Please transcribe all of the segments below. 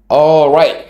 All right,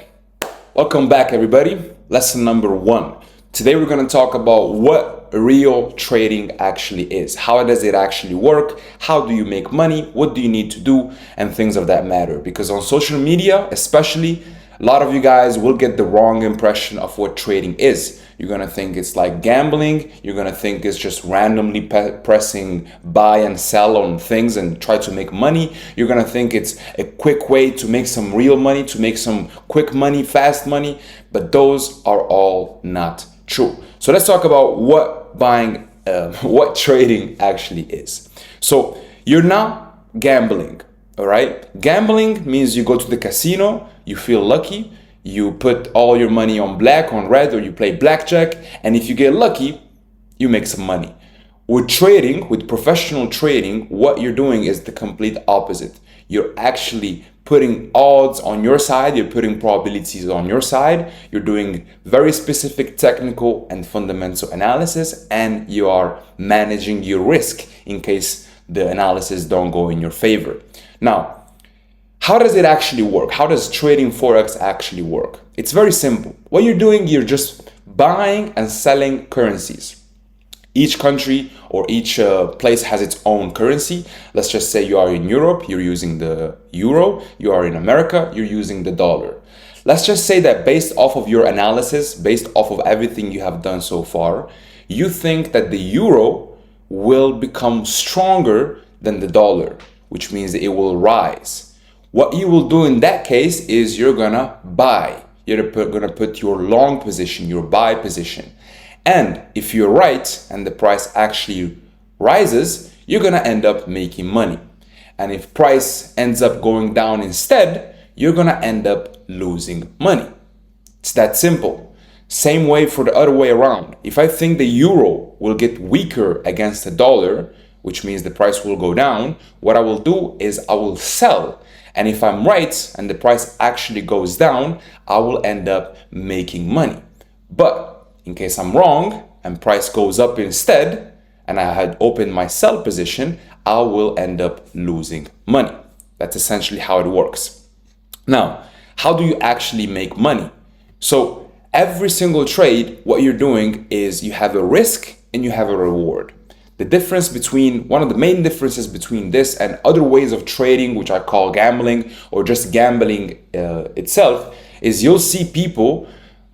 welcome back, everybody. Lesson number 1. Today we're going to talk about what real trading actually is. How does it actually work? How do you make money? What do you need to do? And things of that matter. Because on social media, especially, a lot of you guys will get the wrong impression of what trading is. You're going to think it's like gambling. You're going to think it's just randomly pressing buy and sell on things and try to make money. You're going to think it's a quick way to make some real money, to make some quick money, fast money. But those are all not true. So let's talk about what trading actually is. So you're not gambling. All right. Gambling means you go to the casino, you feel lucky, you put all your money on black, on red, or you play blackjack. And if you get lucky, you make some money. With trading, with professional trading, what you're doing is the complete opposite. You're actually putting odds on your side. You're putting probabilities on your side. You're doing very specific technical and fundamental analysis, and you are managing your risk in case the analysis don't go in your favor. Now, how does it actually work? How does trading Forex actually work? It's very simple. What you're doing, you're just buying and selling currencies. Each country or each place has its own currency. Let's just say you are in Europe, you're using the euro. You are in America, you're using the dollar. Let's just say that based off of your analysis, based off of everything you have done so far, you think that the euro will become stronger than the dollar, which means that it will rise. What you will do in that case is you're gonna buy. You're gonna put your long position, your buy position. And if you're right and the price actually rises, you're gonna end up making money. And if price ends up going down instead, you're gonna end up losing money. It's that simple. Same way for the other way around. If I think the euro will get weaker against the dollar, which means the price will go down, what I will do is I will sell. And if I'm right and the price actually goes down, I will end up making money. But in case I'm wrong and price goes up instead, and I had opened my sell position, I will end up losing money. That's essentially how it works. Now, how do you actually make money? So every single trade, what you're doing is you have a risk and you have a reward. The difference between, one of the main differences between this and other ways of trading, which I call gambling or just gambling itself, is you'll see people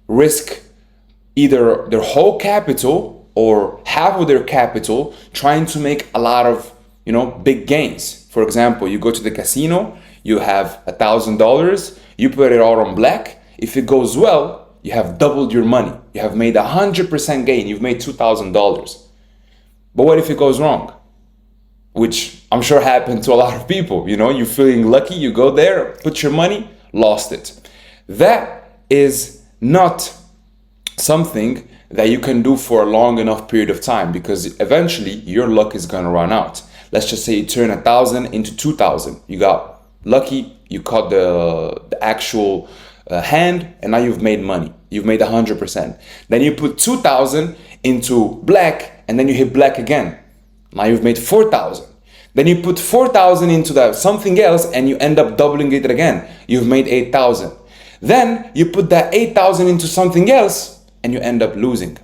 risk either their whole capital or half of their capital trying to make a lot of, big gains. For example, you go to the casino, you have $1,000, you put it all on black. If it goes well, you have doubled your money. You have made 100% gain. You've made $2,000. But what if it goes wrong? Which I'm sure happened to a lot of people. You're feeling lucky, you go there, put your money, lost it. That is not something that you can do for a long enough period of time, because eventually your luck is going to run out. Let's just say you turn 1,000 into 2,000. You got lucky, you caught the actual hand, and now you've made money. You've made 100%. Then you put 2,000 into black, and then you hit black again. Now you've made 4,000. Then you put 4,000 into that something else, and you end up doubling it again. You've made 8,000. Then you put that 8,000 into something else, and you end up losing.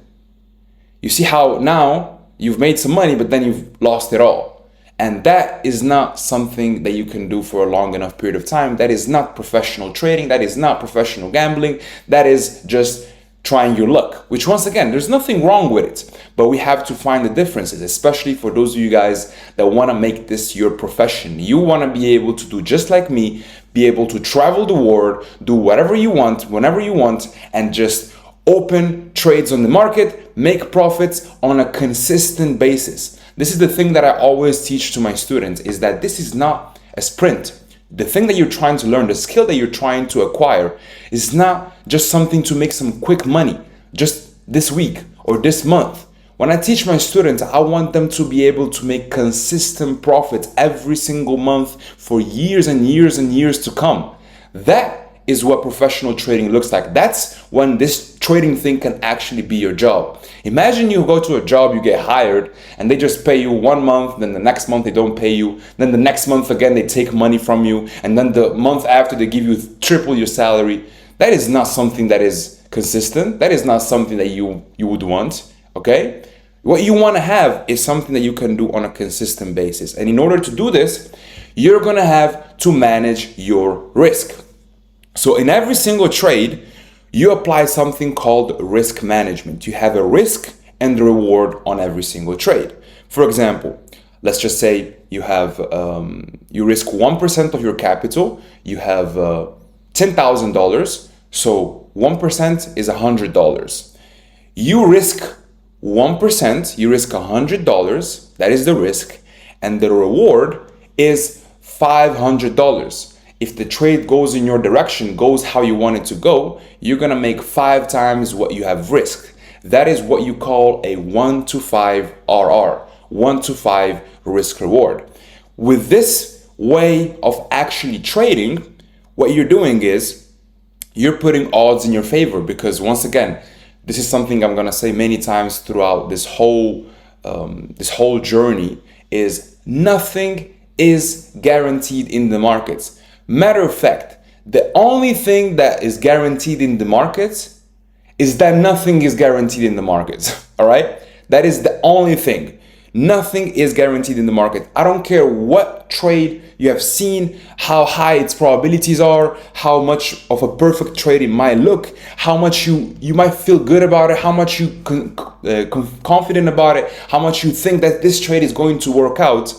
You see how now you've made some money, but then you've lost it all. And that is not something that you can do for a long enough period of time. That is not professional trading. That is not professional gambling. That is just trying your luck, which, once again, there's nothing wrong with it, but we have to find the differences, especially for those of you guys that want to make this your profession. You want to be able to do just like me, be able to travel the world, do whatever you want, whenever you want, and just open trades on the market, make profits on a consistent basis. This is the thing that I always teach to my students, is that this is not a sprint. The thing that you're trying to learn, the skill that you're trying to acquire, is not just something to make some quick money just this week or this month. When I teach my students, I want them to be able to make consistent profits every single month for years and years and years to come. That is what professional trading looks like. That's when this trading thing can actually be your job. Imagine you go to a job, you get hired, and they just pay you 1 month, then the next month they don't pay you, then the next month again they take money from you, and then the month after they give you triple your salary. That is not something that is consistent. That is not something that you would want, okay? What you want to have is something that you can do on a consistent basis. And in order to do this, you're going to have to manage your risk. So in every single trade, you apply something called risk management. You have a risk and a reward on every single trade. For example, let's just say you have you risk 1% of your capital. You have $10,000. So 1% is $100. You risk 1%, you risk $100. That is the risk, and the reward is $500. If the trade goes in your direction, goes how you want it to go, you're gonna make 5 times what you have risked. That is what you call a 1-to-5 RR, 1-to-5 risk reward. With this way of actually trading, what you're doing is you're putting odds in your favor, because once again, this is something I'm gonna say many times throughout this whole journey, is nothing is guaranteed in the markets. Matter of fact, the only thing that is guaranteed in the markets is that nothing is guaranteed in the markets. All right? That is the only thing. Nothing is guaranteed in the market. I don't care what trade you have seen, how high its probabilities are, how much of a perfect trade it might look, how much you might feel good about it, how much you confident about it, how much you think that this trade is going to work out.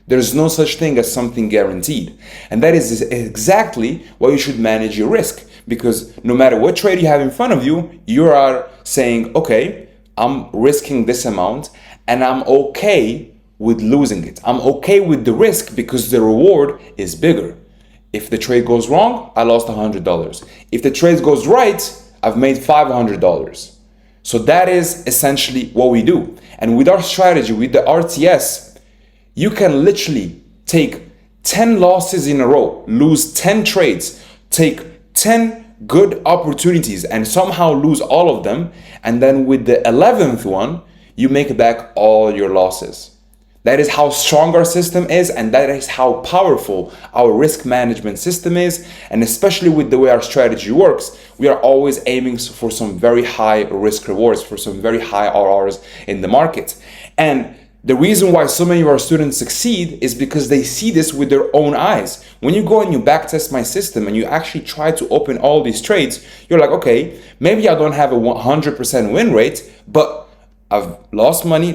There's no such thing as something guaranteed. And that is exactly why you should manage your risk. Because no matter what trade you have in front of you, you are saying, okay, I'm risking this amount and I'm okay with losing it. I'm okay with the risk because the reward is bigger. If the trade goes wrong, I lost $100. If the trade goes right, I've made $500. So that is essentially what we do. And with our strategy, with the RTS, you can literally take 10 losses in a row, lose 10 trades, take 10 good opportunities and somehow lose all of them. And then with the 11th one, you make back all your losses. That is how strong our system is, and that is how powerful our risk management system is. And especially with the way our strategy works, we are always aiming for some very high risk rewards, for some very high RRs in the market. And the reason why so many of our students succeed is because they see this with their own eyes. When you go and you backtest my system and you actually try to open all these trades, you're like, okay, maybe I don't have a 100% win rate, but I've lost money,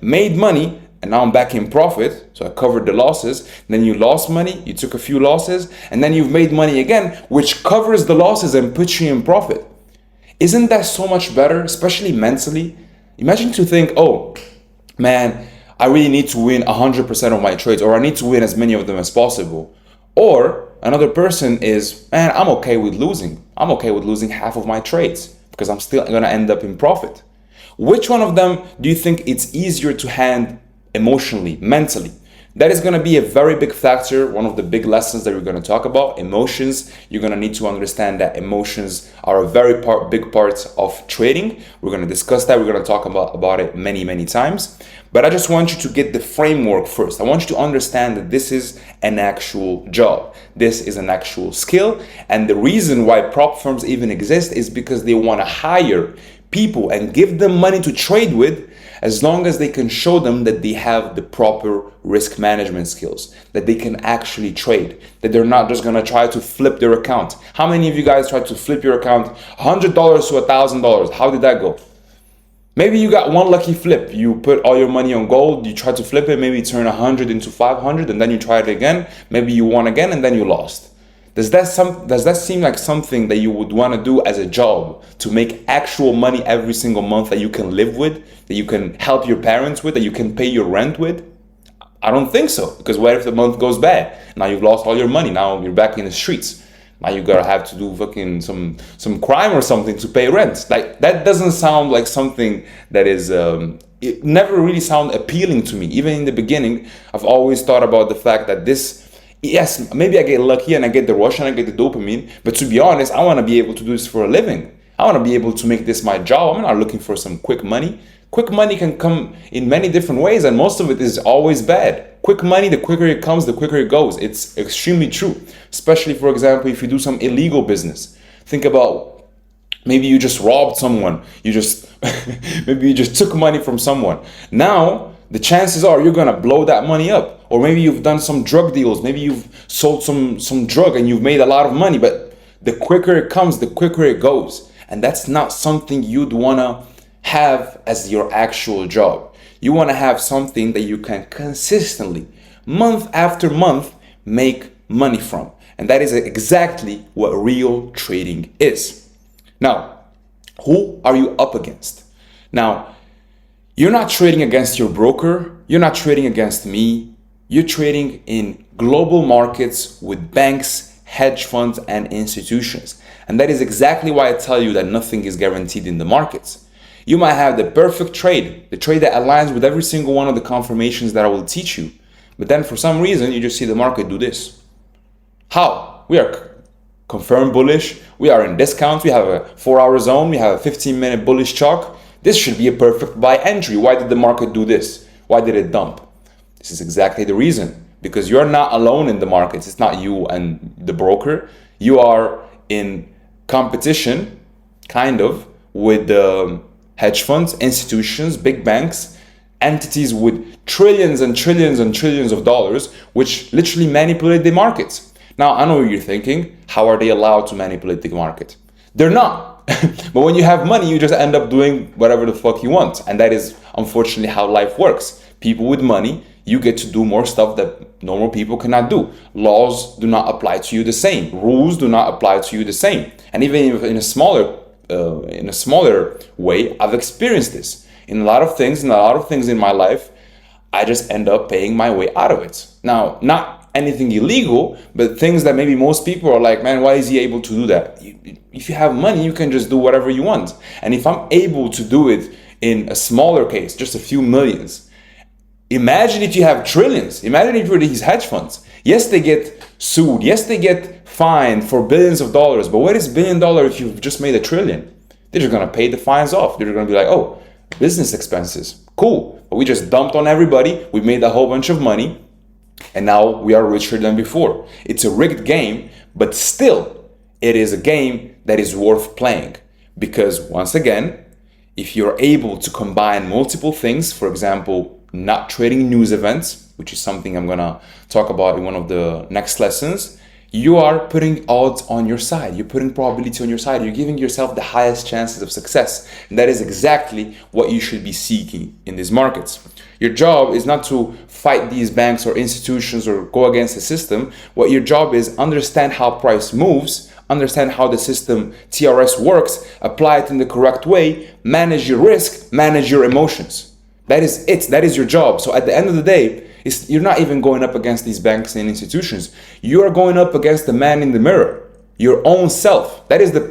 made money, and now I'm back in profit. So I covered the losses. Then you lost money, you took a few losses, and then you've made money again, which covers the losses and puts you in profit. Isn't that so much better, especially mentally? Imagine to think, oh, man, I really need to win 100% of my trades, or I need to win as many of them as possible. Or another person is, man, I'm okay with losing. I'm okay with losing half of my trades because I'm still gonna end up in profit. Which one of them do you think it's easier to handle emotionally, mentally? That is going to be a very big factor, one of the big lessons that we're going to talk about. Emotions. You're going to need to understand that emotions are a very big part of trading. We're going to discuss that. We're going to talk about it many times. But I just want you to get the framework first. I want you to understand that this is an actual job. This is an actual skill. And the reason why prop firms even exist is because they want to hire people and give them money to trade with, as long as they can show them that they have the proper risk management skills, that they can actually trade, that they're not just gonna try to flip their account. How many of you guys tried to flip your account $100 to $1,000? How did that go? Maybe you got one lucky flip. You put all your money on gold, you try to flip it, maybe turn 100 into 500, and then you try it again. Maybe you won again and then you lost. Does that seem like something that you would want to do as a job, to make actual money every single month that you can live with, that you can help your parents with, that you can pay your rent with? I don't think so, because what if the month goes bad? Now you've lost all your money. Now you're back in the streets. Now you gotta have to do fucking some crime or something to pay rent. Like, that doesn't sound like something that is it never really sounded appealing to me. Even in the beginning, I've always thought about the fact that this Yes, maybe I get lucky and I get the rush and I get the dopamine, but to be honest, I want to be able to do this for a living. I want to be able to make this my job. I'm not looking for some quick money. Quick money can come in many different ways, and most of it is always bad. Quick money, the quicker it comes, the quicker it goes. It's extremely true. Especially, for example, if you do some illegal business. Think about, maybe you just robbed someone. Maybe you just took money from someone. Now, the chances are you're gonna blow that money up. Or maybe you've done some drug deals. Maybe you've sold some drug and you've made a lot of money. But the quicker it comes, the quicker it goes. And that's not something you'd wanna have as your actual job. You wanna have something that you can consistently, month after month, make money from. And that is exactly what real trading is. Now, who are you up against? Now, you're not trading against your broker. You're not trading against me. You're trading in global markets with banks, hedge funds, and institutions. And that is exactly why I tell you that nothing is guaranteed in the markets. You might have the perfect trade, the trade that aligns with every single one of the confirmations that I will teach you. But then for some reason, you just see the market do this. How? We are confirmed bullish. We are in discounts. We have a 4-hour zone. We have a 15-minute bullish chalk. This should be a perfect buy entry. Why did the market do this? Why did it dump? This is exactly the reason. Because you're not alone in the markets. It's not you and the broker. You are in competition, kind of, with the hedge funds, institutions, big banks, entities with trillions and trillions and trillions of dollars, which literally manipulate the markets. Now, I know what you're thinking. How are they allowed to manipulate the market? They're not. But when you have money, you just end up doing whatever the fuck you want. And that is unfortunately how life works. People with money, you get to do more stuff that normal people cannot do. Laws do not apply to you the same. Rules do not apply to you the same. And even in a smaller way, I've experienced this. In a lot of things in my life, I just end up paying my way out of it. Now, not anything illegal, but things that maybe most people are like, man, why is he able to do that? If you have money, you can just do whatever you want. And if I'm able to do it in a smaller case, just a few millions, imagine if you have trillions. Imagine if you're these hedge funds. Yes, they get sued. Yes, they get fined for billions of dollars. But what is $1 billion if you've just made $1 trillion? They're just going to pay the fines off. They're going to be like, oh, business expenses. Cool. But we just dumped on everybody. We made a whole bunch of money. And now we are richer than before. It's a rigged game, but still, it is a game that is worth playing. Because once again, if you're able to combine multiple things, for example, not trading news events, which is something I'm gonna talk about in one of the next lessons, you are putting odds on your side. You're putting probability on your side. You're giving yourself the highest chances of success. And that is exactly what you should be seeking in these markets. Your job is not to fight these banks or institutions or go against the system. What your job is, understand how price moves, understand how the system TRS works, apply it in the correct way, manage your risk, manage your emotions. That is it. That is your job. So at the end of the day, you're not even going up against these banks and institutions. You are going up against the man in the mirror, your own self. That is the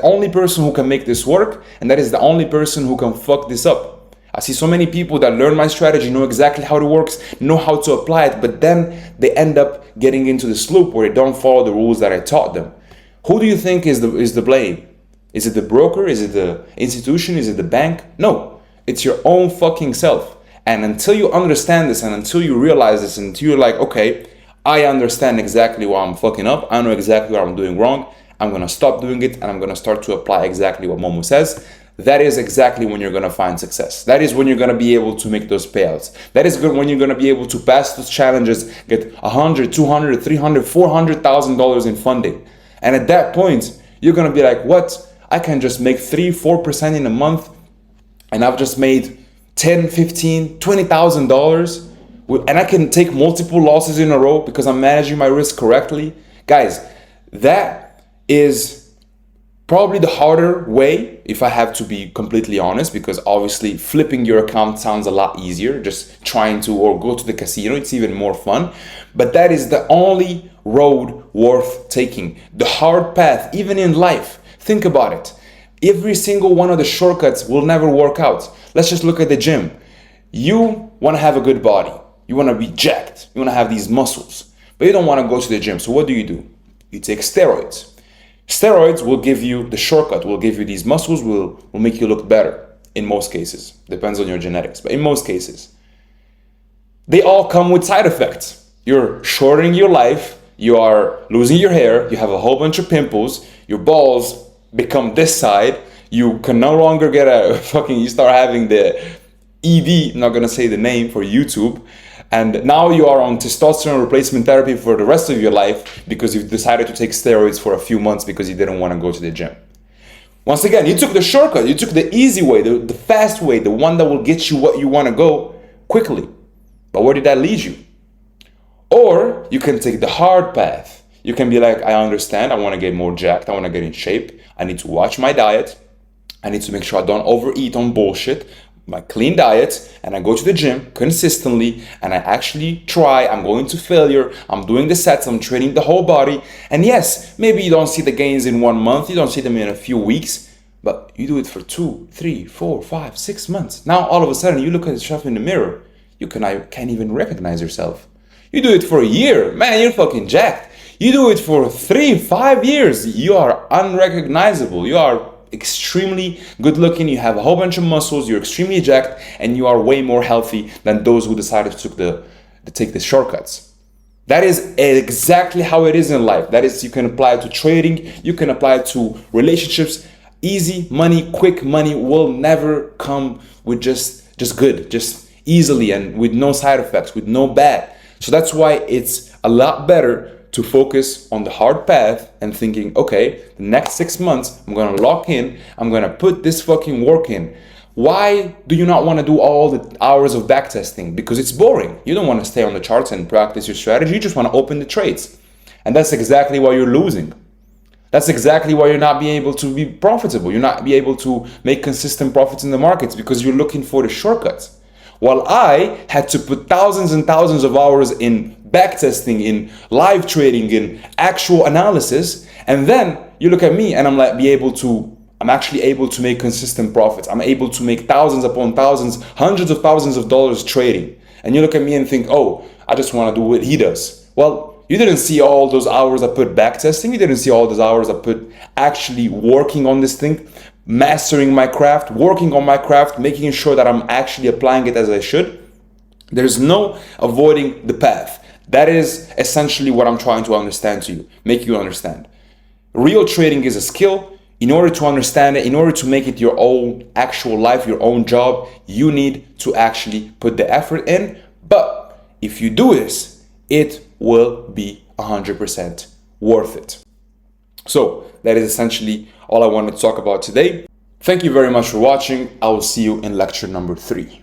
only person who can make this work, and that is the only person who can fuck this up. I see so many people that learn my strategy, know exactly how it works, know how to apply it, but then they end up getting into this loop where they don't follow the rules that I taught them. Who do you think is the blame? Is it the broker? Is it the institution? Is it the bank? No, it's your own fucking self. And until you understand this, and until you realize this, and until you're like, okay, I understand exactly why I'm fucking up, I know exactly what I'm doing wrong, I'm gonna stop doing it, and I'm gonna start to apply exactly what Momo says. That is exactly when you're gonna find success. That is when you're gonna be able to make those payouts. That is good when you're gonna be able to pass those challenges, get $100, $200, $300, $400,000 in funding. And at that point, you're gonna be like, what? I can just make 3-4% in a month, and I've just made $10, $15, $20,000, and I can take multiple losses in a row because I'm managing my risk correctly. Guys, that is probably the harder way, if I have to be completely honest, because obviously flipping your account sounds a lot easier. Just trying to, or go to the casino, it's even more fun. But that is the only road worth taking. The hard path, even in life, think about it. Every single one of the shortcuts will never work out. Let's just look at the gym. You want to have a good body. You want to be jacked. You want to have these muscles, but you don't want to go to the gym. So what do? You take steroids. Steroids will give you the shortcut, will give you these muscles, will make you look better in most cases. Depends on your genetics, but in most cases. They all come with side effects. You're shortening your life, you are losing your hair, you have a whole bunch of pimples, your balls become this side, you can no longer get you start having the ED, I'm not gonna say the name for YouTube, and now you are on testosterone replacement therapy for the rest of your life because you've decided to take steroids for a few months because you didn't want to go to the gym. Once again, you took the shortcut, you took the easy way, the fast way, the one that will get you what you want to go quickly. But where did that lead you? Or you can take the hard path. You can be like, I understand, I want to get more jacked, I want to get in shape, I need to watch my diet, I need to make sure I don't overeat on bullshit, my clean diet, and I go to the gym consistently, and I actually try, I'm going to failure, I'm doing the sets, I'm training the whole body, and yes, maybe you don't see the gains in 1 month, you don't see them in a few weeks, but you do it for 2, 3, 4, 5, 6 months. Now all of a sudden you look at yourself in the mirror, you can't even recognize yourself. You do it for a year, man, you're fucking jacked. You do it for 3, 5 years, you are unrecognizable, you are extremely good looking, you have a whole bunch of muscles, you're extremely jacked, and you are way more healthy than those who decided to take the shortcuts. That is exactly how it is in life. That is, you can apply it to trading, you can apply it to relationships. Easy money, quick money will never come with just good, just easily and with no side effects, with no bad. So that's why it's a lot better to focus on the hard path and thinking, okay, the next 6 months, I'm gonna lock in, I'm gonna put this fucking work in. Why do you not wanna do all the hours of backtesting? Because it's boring. You don't wanna stay on the charts and practice your strategy, you just wanna open the trades. And that's exactly why you're losing. That's exactly why you're not being able to be profitable. You're not be able to make consistent profits in the markets because you're looking for the shortcuts. While I had to put thousands and thousands of hours in backtesting, in live trading, in actual analysis, and then you look at me and I'm actually able to make consistent profits. I'm able to make thousands upon thousands, hundreds of thousands of dollars trading. And you look at me and think, oh, I just want to do what he does. Well, you didn't see all those hours I put backtesting. You didn't see all those hours I put actually working on this thing, mastering my craft, working on my craft, making sure that I'm actually applying it as I should. There's no avoiding the path. That is essentially what I'm trying to understand to you, make you understand. Real trading is a skill. In order to understand it, in order to make it your own actual life, your own job, you need to actually put the effort in. But if you do this, it will be 100% worth it. So that is essentially all I wanted to talk about today. Thank you very much for watching. I will see you in lecture number 3.